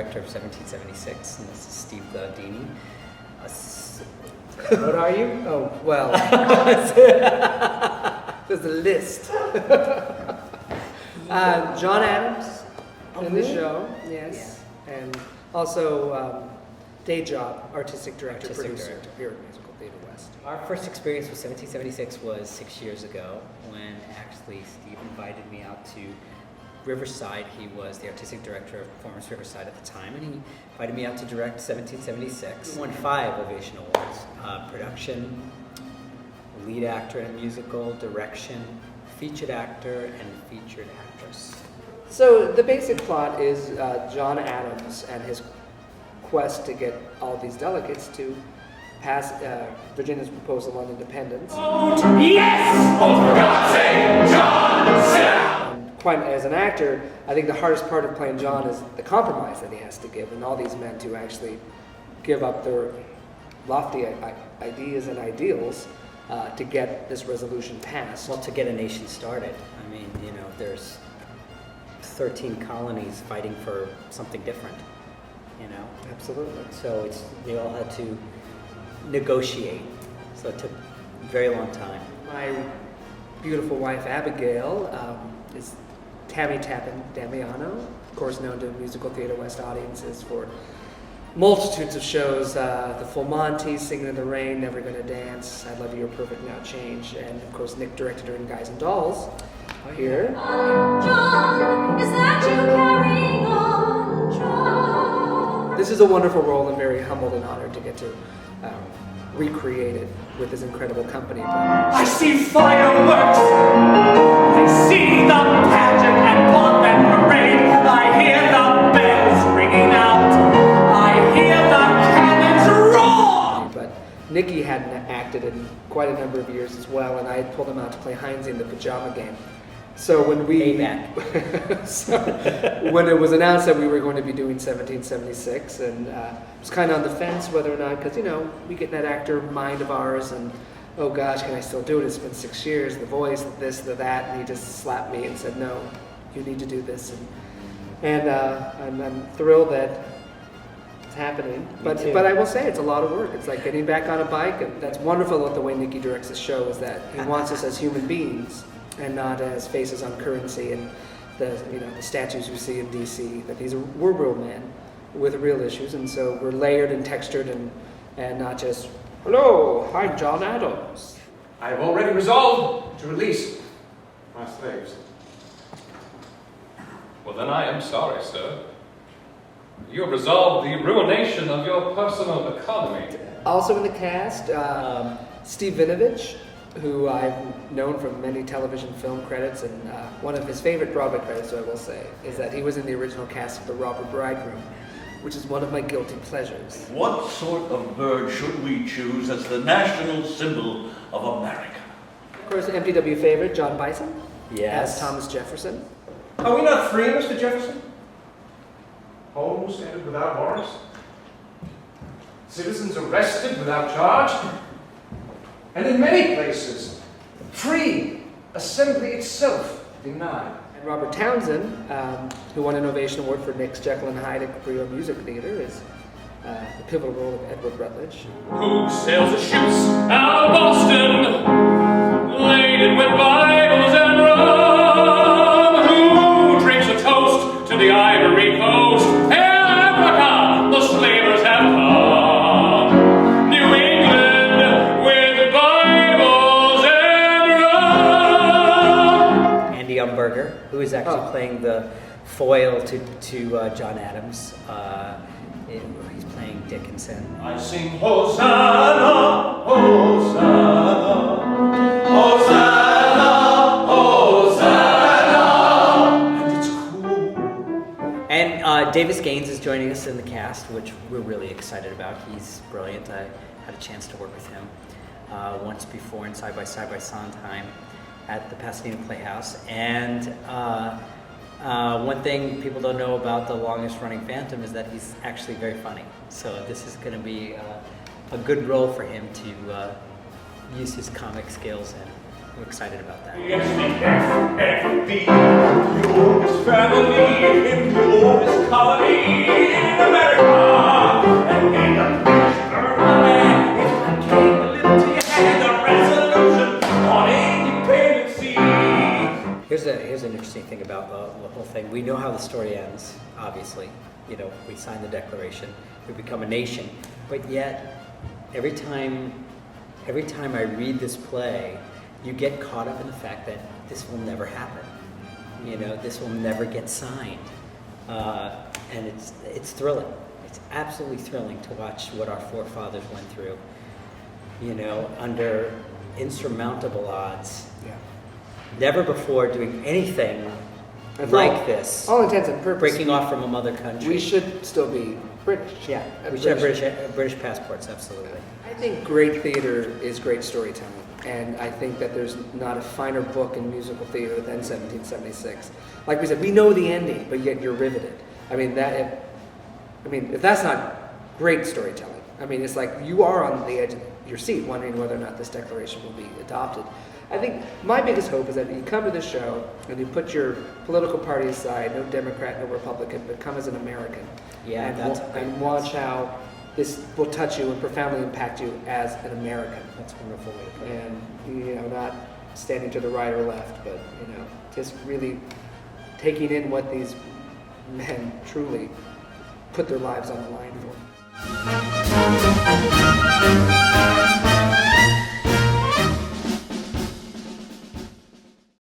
director of 1776, and this is Steve Glaudini. What are you? Oh, well. There's a list. John Adams in the show, yes. Yeah. And also day job, artistic director, producer here at Musical Theater West. Our first experience with 1776 was 6 years ago when actually Steve invited me out to Riverside. He was the artistic director of Performance Riverside at the time, and he invited me out to direct 1776. Won 5 Ovation Awards: production, lead actor in a musical, direction, featured actor, and featured actress. So the basic plot is John Adams and his quest to get all these delegates to pass Virginia's proposal on independence. Yes! Oh, for God's sake, John, sit down! Quite as an actor, I think the hardest part of playing John is the compromise that he has to give, and all these men to actually give up their lofty ideas and ideals to get this resolution passed. Well, to get a nation started. I mean, you know, there's 13 colonies fighting for something different, you know? Absolutely. So they all had to negotiate. So it took a very long time. My beautiful wife, Abigail, is Tammy Tappan Damiano, of course known to Musical Theater West audiences for multitudes of shows, The Full Monty, Singing in the Rain, Never Gonna Dance, I Love You, You're Perfect, Now Change, and of course Nick directed her in Guys and Dolls. Here. John, is that you carrying on, John? This is a wonderful role and very humbled and honored to get to recreate it with this incredible company. I see fireworks! I see the pageant and pomp and parade! I hear the bells ringing out! I hear the cannons roar! But Nikki hadn't acted in quite a number of years as well, and I had pulled him out to play Heinzie in the Pajama Game. So when when it was announced that we were going to be doing 1776, and I was kind of on the fence whether or not, because, you know, we get in that actor mind of ours, and oh gosh, can I still do it? It's been 6 years, the voice, this, the that, and he just slapped me and said, no, you need to do this. And I'm thrilled that it's happening. But I will say it's a lot of work. It's like getting back on a bike, and that's wonderful about the way Nikki directs the show, is that he wants us as human beings and not as faces on currency and the statues you see in DC. That we're real men with real issues, and so we're layered and textured and not just, hello, I'm John Adams. I have already resolved to release my slaves. Well, then I am sorry, sir. You have resolved the ruination of your personal economy. Also in the cast, Steve Vinovich, who I've known from many television film credits, and one of his favorite Broadway credits, I will say, is that he was in the original cast of The Robber Bridegroom, which is one of my guilty pleasures. What sort of bird should we choose as the national symbol of America? Of course, MPW favorite, John Bisom, Yes. as Thomas Jefferson. Are we not free, Mr. Jefferson? Homes entered without warrants? Citizens arrested without charge? And in many places, free assembly itself denied. And Robert Townsend, who won an Ovation Award for Nick's Jekyll and Hyde at Caprio Music Theater, is the pivotal role of Edward Rutledge. Who sails the ships out of Boston, laden with Bibles and rum? Who drinks a toast to the Ivory Coast? Hail Africa, the slavers have come. New England with Bibles and rum. Andy Umberger, who is actually playing the foil to John Adams. He's playing Dickinson. I sing Hosanna, Hosanna, Hosanna, Hosanna, and it's cool. And Davis Gaines is joining us in the cast, which we're really excited about. He's brilliant. I had a chance to work with him once before in Side by Sondheim at the Pasadena Playhouse. And one thing people don't know about the longest running Phantom is that he's actually very funny. So this is going to be a good role for him to use his comic skills in. I'm excited about that. Yes, the FFB, the oldest family in the oldest colony in America. And may the British burn the land if I came a little to your hand a resolution on independency. Here's an interesting thing about the whole thing. We know how the story ends, obviously. You know, we sign the Declaration, we become a nation, but yet every time I read this play, you get caught up in the fact that this will never happen. You know, this will never get signed, and it's thrilling. It's absolutely thrilling to watch what our forefathers went through. You know, under insurmountable odds. Yeah. Never before doing anything And for like this. All intents and purposes. Breaking off from a mother country. We should still be British. Yeah, we should have British passports, absolutely. I think great theater is great storytelling, and I think that there's not a finer book in musical theater than 1776. Like we said, we know the ending, but yet you're riveted. I mean, if that's not great storytelling, I mean, it's like you are on the edge of your seat, wondering whether or not this declaration will be adopted. I think my biggest hope is that you come to the show and you put your political party aside, no Democrat, no Republican, but come as an American. Yeah, and watch how this will touch you and profoundly impact you as an American. That's a wonderful way to put it. And, you know, not standing to the right or left, but, you know, just really taking in what these men truly put their lives on the line for.